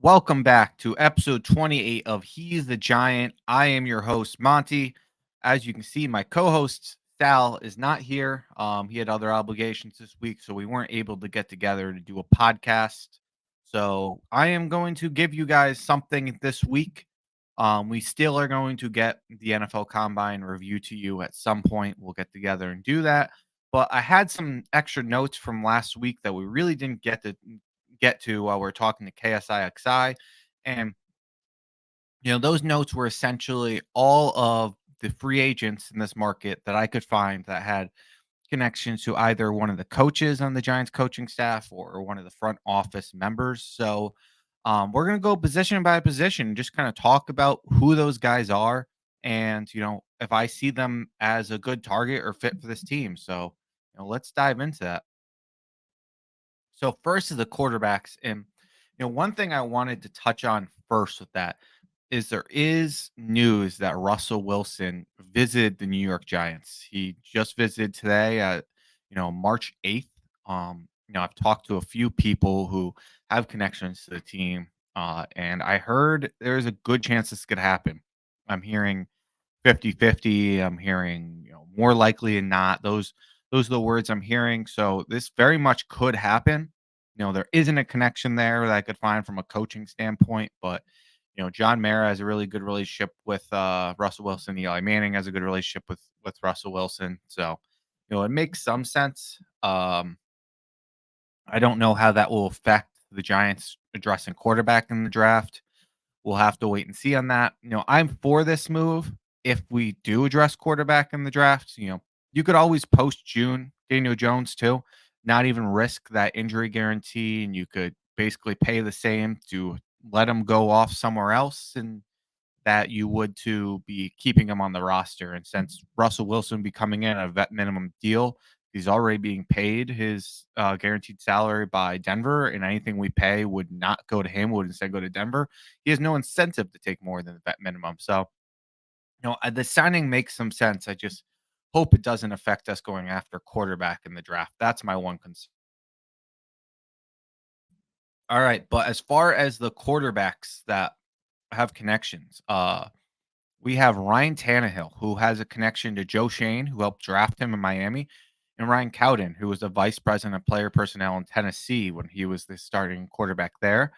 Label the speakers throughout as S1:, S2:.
S1: Welcome back to episode 28 of He's the Giant. I am your host, Monte. As you can see, my co host, Sal, is not here. He had other obligations this week, so we weren't able to get together to do a podcast. So I am going to give you guys something this week. We still are going to get the NFL Combine review to you at some point. We'll get together and do that. But I had some extra notes from last week that we really didn't get to while we're talking to KSIXI. And, those notes were essentially all of the free agents in this market that I could find that had connections to either one of the coaches on the Giants coaching staff or one of the front office members. So we're going to go position by position and just kind of talk about who those guys are and, if I see them as a good target or fit for this team. So, let's dive into that. So first is the quarterbacks, and one thing I wanted to touch on first with that is there is news that Russell Wilson visited the New York Giants. He just visited today at March 8th. I've talked to a few people who have connections to the team, and I heard there's a good chance this could happen. I'm hearing 50-50. I'm hearing, more likely than not. Those are the words I'm hearing. So this very much could happen. There isn't a connection there that I could find from a coaching standpoint, but John Mara has a really good relationship with Russell Wilson. Eli Manning has a good relationship with Russell Wilson. So, it makes some sense. I don't know how that will affect the Giants addressing quarterback in the draft. We'll have to wait and see on that. I'm for this move if we do address quarterback in the draft. You could always post June Daniel Jones too, not even risk that injury guarantee, and you could basically pay the same to let him go off somewhere else and that you would to be keeping him on the roster. And since Russell Wilson be coming in a vet minimum deal, he's already being paid his guaranteed salary by Denver, and anything we pay would not go to him, would instead go to Denver. He has no incentive to take more than the vet minimum. So, the signing makes some sense. I just hope it doesn't affect us going after quarterback in the draft. That's my one concern. All right, but as far as the quarterbacks that have connections, we have Ryan Tannehill, who has a connection to Joe Shane, who helped draft him in Miami, and Ryan Cowden, who was the vice president of player personnel in Tennessee when he was the starting quarterback there.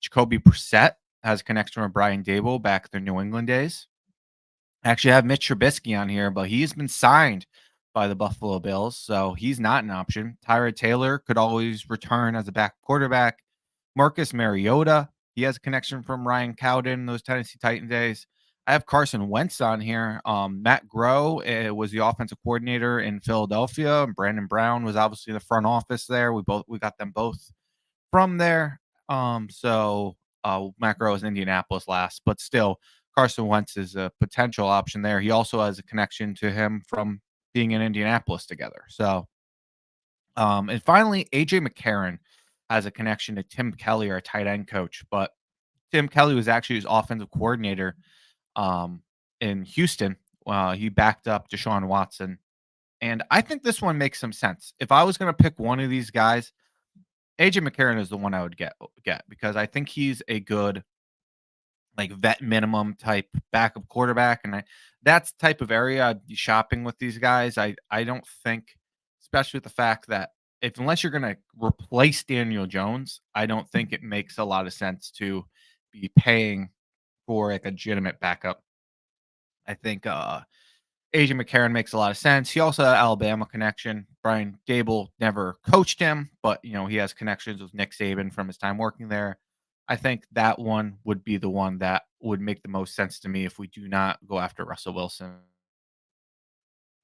S1: Jacoby Brissett has a connection with Brian Dable back in the New England days. I actually have Mitch Trubisky on here, but he's been signed by the Buffalo Bills, so he's not an option. Tyrod Taylor could always return as a back quarterback. Marcus Mariota, he has a connection from Ryan Cowden, those Tennessee Titan days. I have Carson Wentz on here. Matt Groh was the offensive coordinator in Philadelphia, and Brandon Brown was obviously the front office there. We got them both from there. Matt Groh was Indianapolis last, but still, Carson Wentz is a potential option there. He also has a connection to him from being in Indianapolis together. So, and finally, AJ McCarron has a connection to Tim Kelly, our tight end coach, but Tim Kelly was actually his offensive coordinator in Houston. He backed up Deshaun Watson. And I think this one makes some sense. If I was going to pick one of these guys, AJ McCarron is the one I would get because I think he's a good like vet minimum type backup quarterback. And that's the type of area I'd be shopping with these guys. I don't think, especially with the fact that unless you're going to replace Daniel Jones, I don't think it makes a lot of sense to be paying for like a legitimate backup. I think AJ McCarron makes a lot of sense. He also had Alabama connection. Brian Dable never coached him, but he has connections with Nick Saban from his time working there. I think that one would be the one that would make the most sense to me if we do not go after Russell Wilson.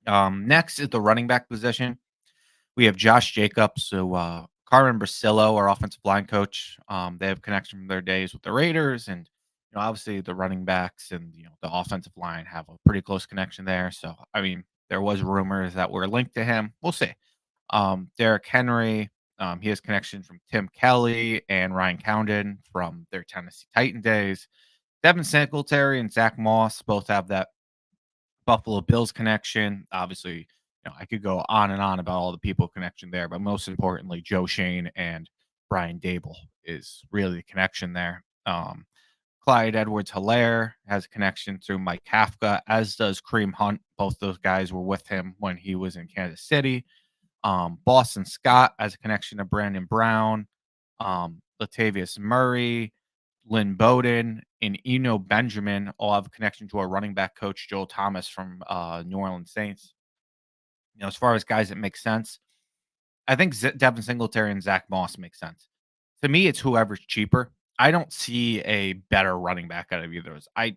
S1: Next is the running back position. We have Josh Jacobs, so Carmen Brasillo, our offensive line coach. They have connection from their days with the Raiders, and obviously the running backs and the offensive line have a pretty close connection there. So I mean, there was rumors that were linked to him. We'll see. Derrick Henry, he has connection from Tim Kelly and Ryan Cowden from their Tennessee Titan days. Devin Singletary and Zach Moss both have that Buffalo Bills connection. Obviously, I could go on and on about all the people connection there, but most importantly, Joe Shane and Brian Dable is really the connection there. Clyde Edwards-Helaire has a connection through Mike Kafka, as does Kareem Hunt. Both those guys were with him when he was in Kansas City. Boston Scott has a connection to Brandon Brown. Latavius Murray, Lynn Bowden, and Eno Benjamin all have a connection to our running back coach, Joel Thomas from New Orleans Saints. As far as guys that make sense, I think Devin Singletary and Zach Moss make sense. To me, it's whoever's cheaper. I don't see a better running back out of either of those. I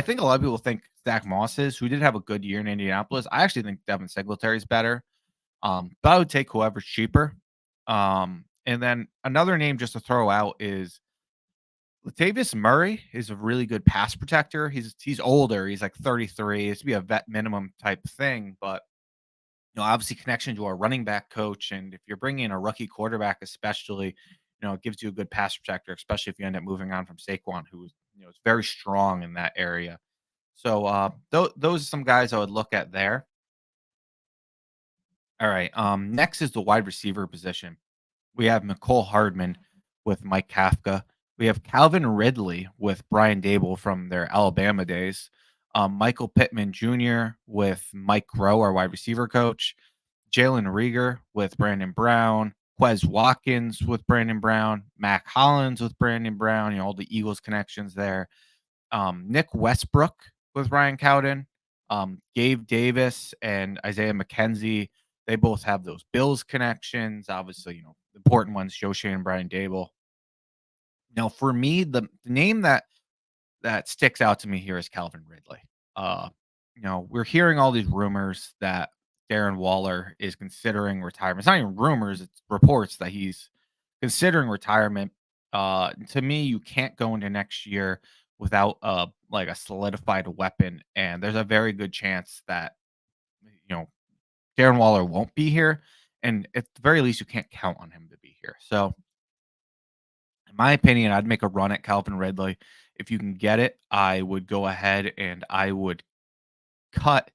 S1: think a lot of people think Zach Moss is, who did have a good year in Indianapolis. I actually think Devin Singletary is better. But I would take whoever's cheaper. And then another name just to throw out is Latavius Murray is a really good pass protector. He's older. He's like 33. It's to be a vet minimum type thing, but obviously connection to a running back coach, and if you're bringing in a rookie quarterback, especially, it gives you a good pass protector, especially if you end up moving on from Saquon, who is very strong in that area. So those are some guys I would look at there. All right. Next is the wide receiver position. We have McCole Hardman with Mike Kafka. We have Calvin Ridley with Brian Dable from their Alabama days. Michael Pittman Jr. with Mike Rowe, our wide receiver coach. Jalen Rieger with Brandon Brown. Quez Watkins with Brandon Brown. Mac Hollins with Brandon Brown. All the Eagles connections there. Nick Westbrook with Ryan Cowden. Gabe Davis and Isaiah McKenzie. They both have those Bills connections. Obviously, the important ones, Joe Shane and Brian Dable. Now, for me, the name that sticks out to me here is Calvin Ridley. Uh, we're hearing all these rumors that Darren Waller is considering retirement. It's not even rumors; it's reports that he's considering retirement. To me, you can't go into next year without a solidified weapon, and there's a very good chance that you know Darren Waller won't be here, and at the very least, you can't count on him to be here. So, in my opinion, I'd make a run at Calvin Ridley. If you can get it, I would go ahead and I would cut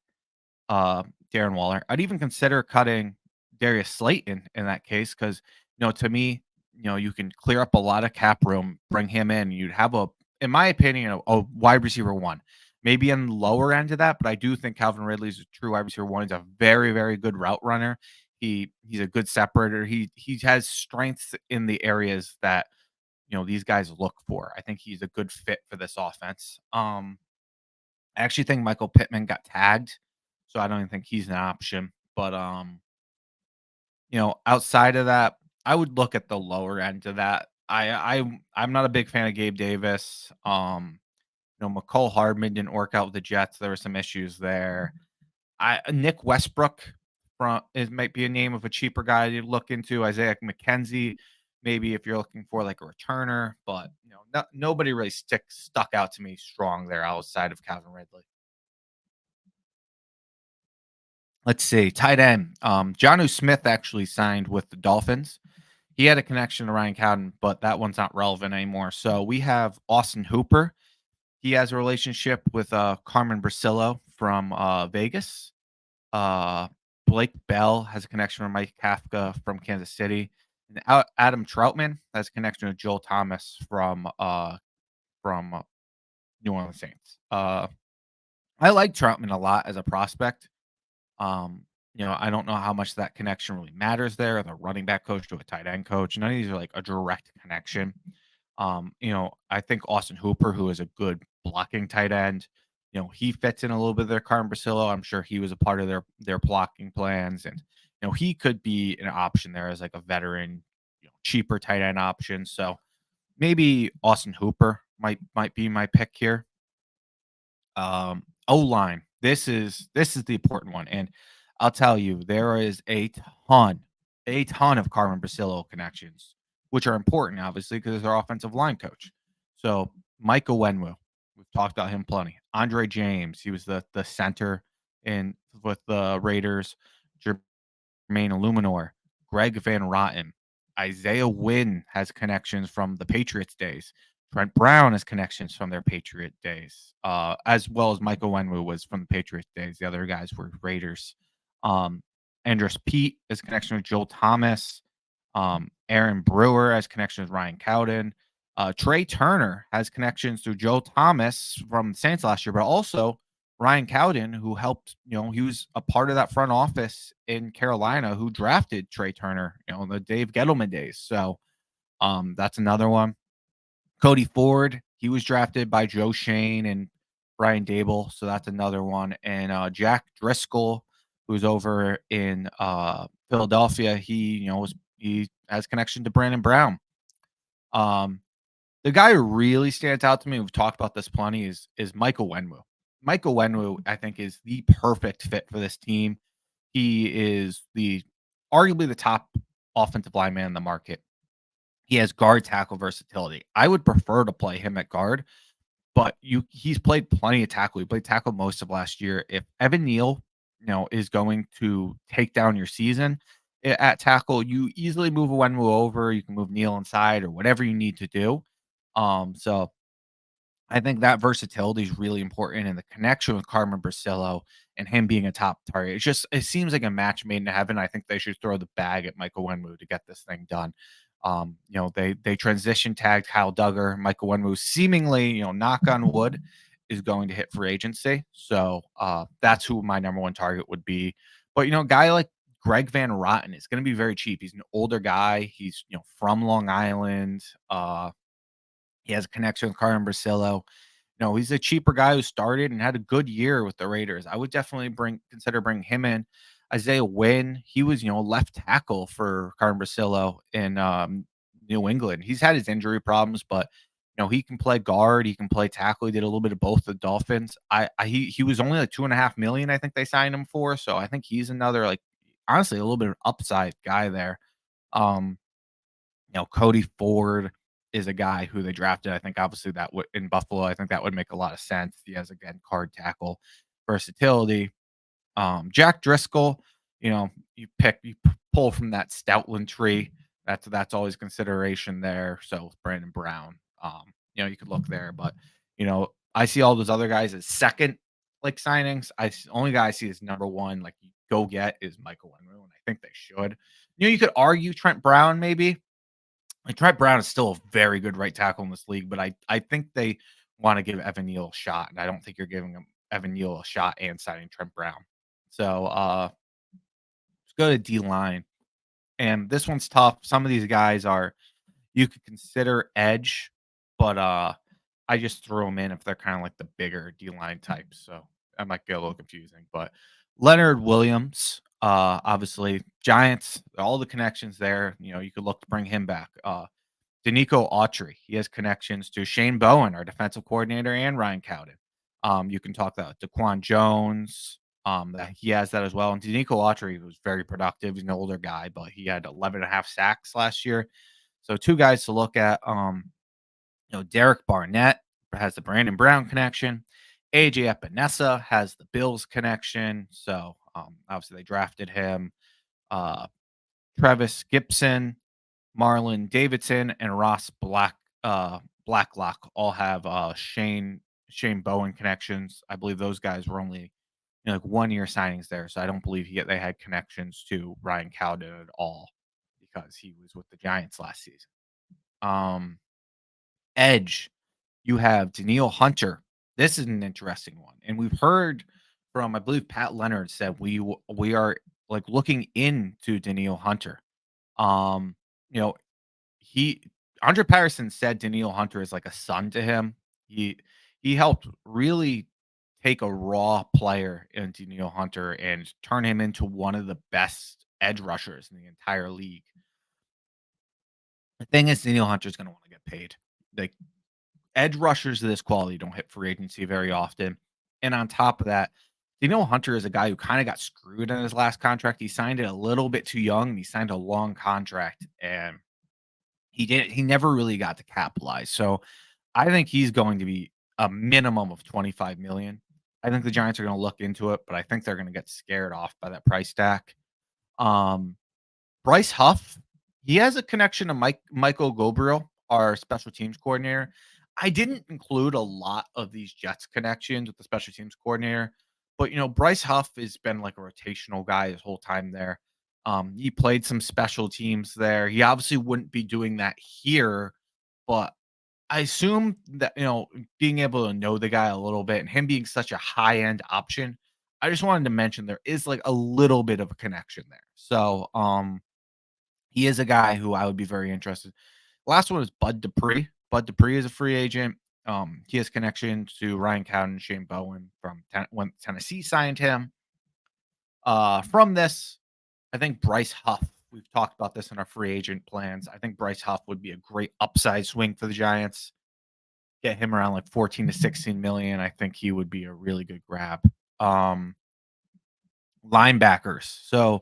S1: Darren Waller. I'd even consider cutting Darius Slayton in that case because, to me, you can clear up a lot of cap room, bring him in. You'd have in my opinion, a wide receiver one, maybe in the lower end of that. But I do think Calvin Ridley is a true wide receiver one. He's a very, very good route runner. He's a good separator. He has strengths in the areas that these guys look for. I think he's a good fit for this offense. I actually think Michael Pittman got tagged, so I don't even think he's an option. But outside of that, I would look at the lower end of that. I'm not a big fan of Gabe Davis. McCole Hardman didn't work out with the Jets. There were some issues there. Nick Westbrook might be a name of a cheaper guy to look into. Isaiah McKenzie, maybe if you're looking for like a returner, but nobody really stuck out to me strong there outside of Calvin Ridley. Let's see, tight end. Jonnu Smith actually signed with the Dolphins. He had a connection to Ryan Cowden, but that one's not relevant anymore. So we have Austin Hooper. He has a relationship with Carmen Brasillo from Vegas. Blake Bell has a connection with Mike Kafka from Kansas City. And Adam Troutman has a connection with Joel Thomas from New Orleans Saints. I like Troutman a lot as a prospect. I don't know how much that connection really matters there. The running back coach to a tight end coach. None of these are like a direct connection. I think Austin Hooper, who is a good blocking tight end, he fits in a little bit of their Carmen Brasillo. I'm sure he was a part of their blocking plans, and he could be an option there as like a veteran, cheaper tight end option. So maybe Austin Hooper might be my pick here. O-line. This is the important one, and I'll tell you, there is a ton of Carmen Brasillo connections, which are important, obviously, because they're offensive line coach. So Mike Owenwu, we've talked about him plenty. Andre James, he was the center with the Raiders. Jermaine Illuminor, Greg Van Rotten, Isaiah Wynn has connections from the Patriots days. Trent Brown has connections from their Patriot days, as well as Michael Wenwu was from the Patriots days. The other guys were Raiders. Andres Pete has connection with Joel Thomas. Aaron Brewer has connections with Ryan Cowden. Trey Turner has connections to Joe Thomas from the Saints last year, but also Ryan Cowden, who helped, he was a part of that front office in Carolina who drafted Trey Turner, in the Dave Gettleman days. So that's another one. Cody Ford, he was drafted by Joe Shane and Brian Dable, so that's another one. And Jack Driscoll, who's over in Philadelphia, he has connection to Brandon Brown. The guy who really stands out to me, we've talked about this plenty, is Michael Wenwu. Michael Wenwu, I think, is the perfect fit for this team. He is the arguably the top offensive lineman in the market. He has guard tackle versatility. I would prefer to play him at guard, but he's played plenty of tackle. He played tackle most of last year. If Evan Neal, is going to take down your season at tackle, you easily move a Wenwu over. You can move Neal inside or whatever you need to do. So I think that versatility is really important, and the connection with Carmen Brasillo and him being a top target. It seems like a match made in heaven. I think they should throw the bag at Michael Wenwu to get this thing done. They transition tagged Kyle Duggar. Michael Wenwu seemingly, knock on wood, is going to hit free agency. So that's who my number one target would be. But a guy like Greg Van Rotten is going to be very cheap. He's an older guy. He's from Long Island. He has a connection with Carmen Brasillo. He's a cheaper guy who started and had a good year with the Raiders. I would definitely consider bringing him in. Isaiah Wynn, he was, left tackle for Carmen Brasillo in New England. He's had his injury problems, but he can play guard, he can play tackle. He did a little bit of both the Dolphins. He was only like 2.5 million, I think they signed him for. So I think he's another, like, honestly, a little bit of upside guy there. Um, Cody Ford is a guy who they drafted. I think obviously that would in Buffalo. I think that would make a lot of sense. He has, again, card tackle versatility. Jack Driscoll, you pull from that Stoutland tree. That's always consideration there. So with Brandon Brown, you could look there, but I see all those other guys as second like signings. Only guy I see as number one, like, you go get, is Michael Wenwu, and I think they should. You could argue Trent Brown maybe. Like, Trent Brown is still a very good right tackle in this league, but I think they want to give Evan Neal a shot, and I don't think you're giving him Evan Neal a shot and signing Trent Brown. So let's go to D line, and this one's tough. Some of these guys are you could consider edge, but I just throw them in if they're kind of like the bigger D line types. So that might get a little confusing, but Leonard Williams, obviously Giants, all the connections there. You could look to bring him back. Danico Autry, he has connections to Shane Bowen, our defensive coordinator, and Ryan Cowden. You can talk about Daquan Jones, that he has that as well. And Danico Autry was very productive. He's an older guy, but he had 11 and a half sacks last year. So two guys to look at. Derek Barnett has the Brandon Brown connection. AJ Epinesa has the Bills connection. So obviously they drafted him. Travis Gibson, Marlon Davidson, and Ross Blacklock all have Shane Bowen connections. I believe those guys were only like 1 year signings there, so I don't believe they had connections to Ryan Cowden at all because he was with the Giants last season. Edge, you have Danielle Hunter. This is an interesting one, and we've heard from, I believe, Pat Leonard said we are like looking into Danielle Hunter. Um, you know, he Andre Patterson said Danielle Hunter is like a son to him. He helped really take a raw player in Danielle Hunter and turn him into one of the best edge rushers in the entire league. The thing is, Danielle Hunter is going to want to get paid. Like, edge rushers of this quality don't hit free agency very often. And on top of that, Danielle Hunter is a guy who kind of got screwed in his last contract. He signed it a little bit too young, and he signed a long contract, and he never really got to capitalize. So I think he's going to be a minimum of 25 million. I think the Giants are going to look into it, but I think they're going to get scared off by that price tag. Um, Bryce Huff, he has a connection to Michael Gabriel, our special teams coordinator. I didn't include a lot of these Jets connections with the special teams coordinator, but Bryce Huff has been like a rotational guy his whole time there. He played some special teams there. He obviously wouldn't be doing that here, but I assume that, being able to know the guy a little bit and him being such a high end option, I just wanted to mention there is like a little bit of a connection there. So, he is a guy who I would be very interested. Last one is Bud Dupree. Bud Dupree is a free agent. He has connection to Ryan Cowden and Shane Bowen from when Tennessee signed him. From this, I think Bryce Huff. We've talked about this in our free agent plans. I think Bryce Huff would be a great upside swing for the Giants. Get him around like 14 to 16 million. I think he would be a really good grab. Um, Linebackers. So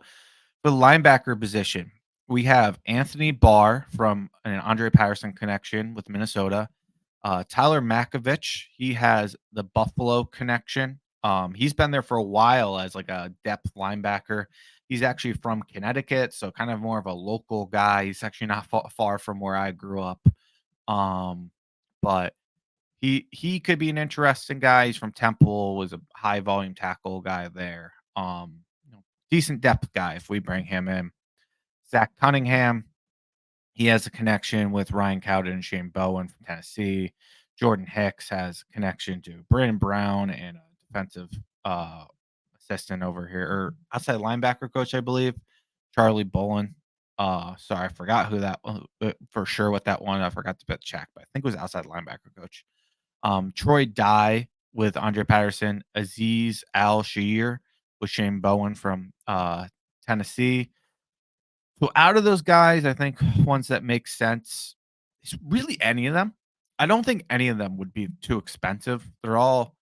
S1: for the linebacker position, we have Anthony Barr from an Andre Patterson connection with Minnesota. Tyler Makovich, he has the Buffalo connection. He's been there for a while as like a depth linebacker. He's actually from Connecticut, so kind of more of a local guy. He's actually not far from where I grew up. Um, but he could be an interesting guy. He's from Temple, was a high volume tackle guy there. Decent depth guy if we bring him in. Zach Cunningham, he has a connection with Ryan Cowden and Shane Bowen from Tennessee. Jordan Hicks has a connection to Brandon Brown and a defensive uh, assistant over here, or outside linebacker coach, I believe, Charlie Bolin. Sorry, I forgot who that for sure what that one. I forgot to check, but I think it was outside linebacker coach. Troy Dye with Andre Patterson, Aziz Al Shahir with Shane Bowen from Tennessee. So out of those guys, I think ones that make sense is really any of them. I don't think any of them would be too expensive. They're all,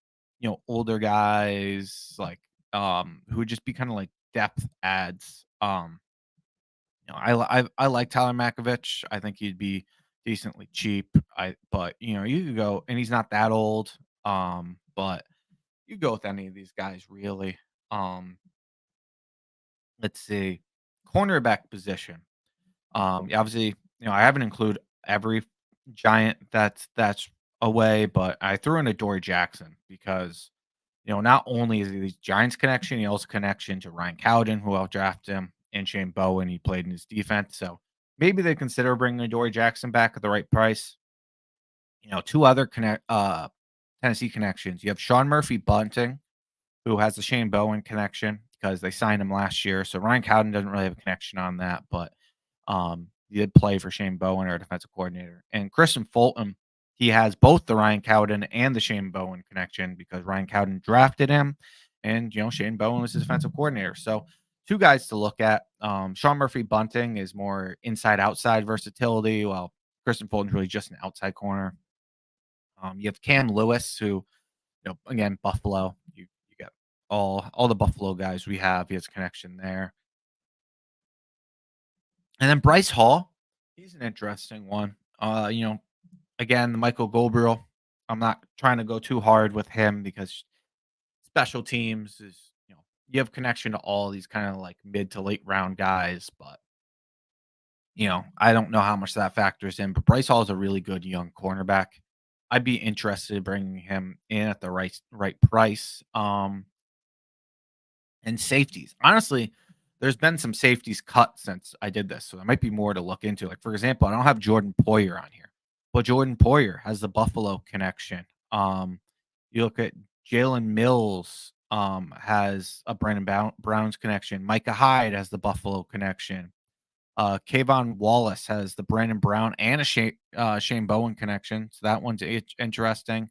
S1: older guys like who would just be kind of like depth ads. I like Tyler Makovich. I think he'd be decently cheap. But you could go and he's not that old. But you go with any of these guys really. Um, let's see. Cornerback position. Obviously, I haven't include every giant that's away, but I threw in a Dory Jackson because not only is he the Giants connection, he also connection to Ryan Cowden, who outdrafted him, and Shane Bowen. He played in his defense, so maybe they consider bringing a Dory Jackson back at the right price. Two other Tennessee connections. You have Sean Murphy Bunting, who has the Shane Bowen connection because they signed him last year. So Ryan Cowden doesn't really have a connection on that, but he did play for Shane Bowen, our defensive coordinator. And Christian Fulton, he has both the Ryan Cowden and the Shane Bowen connection because Ryan Cowden drafted him, and Shane Bowen was his defensive coordinator. So two guys to look at. Sean Murphy Bunting is more inside outside versatility, while Christian Fulton's really just an outside corner. You have Cam Lewis, who again, Buffalo. You get all the Buffalo guys we have. He has a connection there. And then Bryce Hall, he's an interesting one. Again, the Michael Goldberg. I'm not trying to go too hard with him because special teams is, you have connection to all these kind of like mid to late round guys, but I don't know how much that factors in. But Bryce Hall is a really good young cornerback. I'd be interested in bringing him in at the right price. And safeties. Honestly, there's been some safeties cut since I did this, so there might be more to look into. Like, for example, I don't have Jordan Poyer on here, but Jordan Poyer has the Buffalo connection. You look at Jalen Mills, has a Brandon Brown's connection. Micah Hyde has the Buffalo connection. Kayvon Wallace has the Brandon Brown and a Shane Bowen connection, so that one's interesting.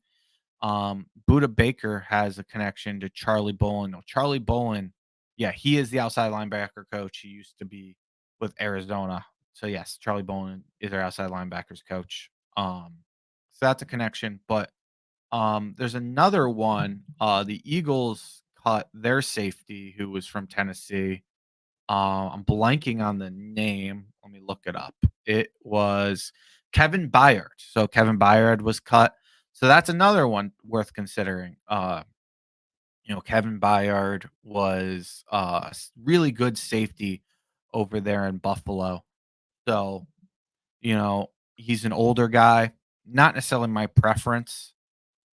S1: Buda Baker has a connection to Charlie Bolin. No, Charlie Bolin, yeah, he is the outside linebacker coach. He used to be with Arizona. So yes, Charlie Bolin is our outside linebackers coach. So that's a connection. But there's another one. The Eagles cut their safety who was from Tennessee. I'm blanking on the name. Let me look it up. It was Kevin Byard. So Kevin Byard was cut. So that's another one worth considering. Kevin Byard was really good safety over there in Buffalo. So, he's an older guy, not necessarily my preference.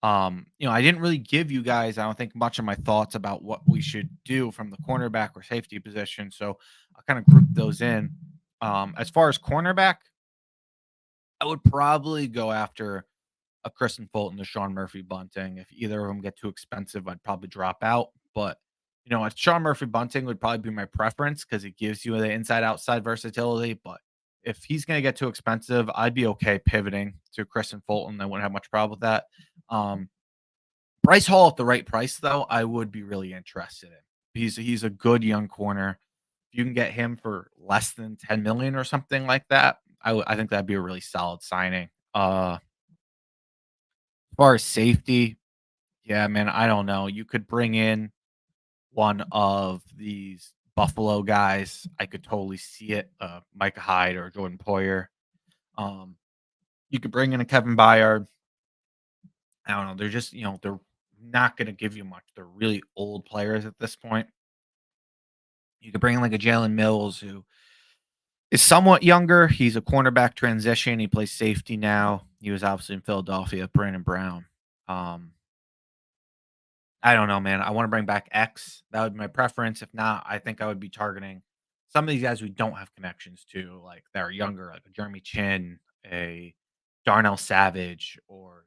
S1: I didn't really give you guys, I don't think, much of my thoughts about what we should do from the cornerback or safety position. So I kind of grouped those in. As far as cornerback, I would probably go after a Kristen Fulton, a Sean Murphy Bunting. If either of them get too expensive, I'd probably drop out. But a Sean Murphy Bunting would probably be my preference because it gives you the inside outside versatility. But if he's going to get too expensive, I'd be okay pivoting to Kristen Fulton. I wouldn't have much problem with that. Um, Bryce Hall at the right price, though, I would be really interested in. He's a good young corner. If you can get him for less than 10 million or something like that, I think that'd be a really solid signing. As far as safety, yeah, man, I don't know. You could bring in one of these Buffalo guys. I could totally see it. Micah Hyde or Jordan Poyer. Um, you could bring in a Kevin Byard. I don't know. They're just, they're not going to give you much. They're really old players at this point. You could bring in like a Jalen Mills who is somewhat younger. He's a cornerback transition. He plays safety now. He was obviously in Philadelphia, Brandon Brown. Um, I don't know, man. I want to bring back X. That would be my preference. If not, I think I would be targeting some of these guys we don't have connections to, like that are younger, like a Jeremy Chin, a Darnell Savage, or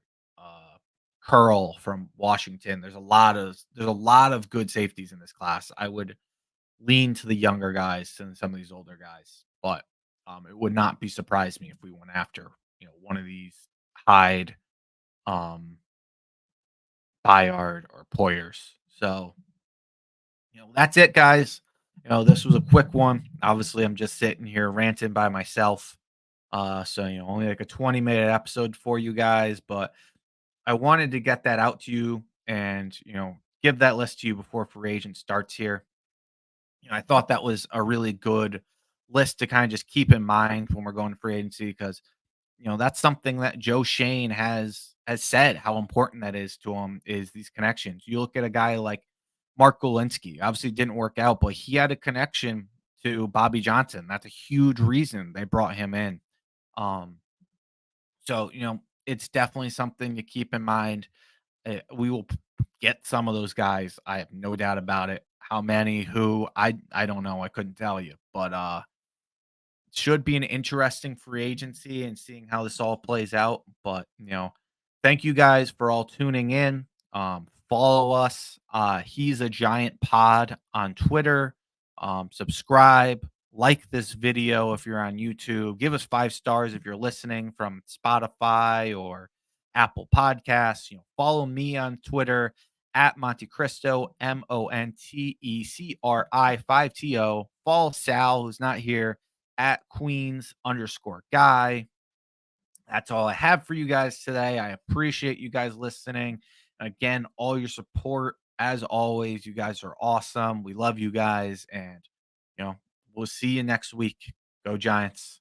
S1: Curl from Washington. There's a lot of good safeties in this class. I would lean to the younger guys than some of these older guys, but it would not be surprise me if we went after one of these Hyde, um, Bayard, or Poyers. So that's it, guys. This was a quick one. Obviously, I'm just sitting here ranting by myself. So only like a 20-minute episode for you guys, but I wanted to get that out to you and give that list to you before free agent starts here. I thought that was a really good list to kind of just keep in mind when we're going to free agency because that's something that Joe Shane has said how important that is to him is these connections. You look at a guy like Mark Golinski, obviously didn't work out, but he had a connection to Bobby Johnson. That's a huge reason they brought him in. Um, so it's definitely something to keep in mind. We will get some of those guys. I have no doubt about it. How many? Who? I don't know. I couldn't tell you, but should be an interesting free agency and seeing how this all plays out. But thank you guys for all tuning in. Follow us. He's a Giant Pod on Twitter. Subscribe, like this video if you're on YouTube. Give us 5 stars if you're listening from Spotify or Apple Podcasts. Follow me on Twitter at Monte Cristo, Montecri 5to. Follow Sal, who's not here, at Queens_guy. That's all I have for you guys today. I appreciate you guys listening. Again, all your support. As always, you guys are awesome. We love you guys. And, we'll see you next week. Go Giants.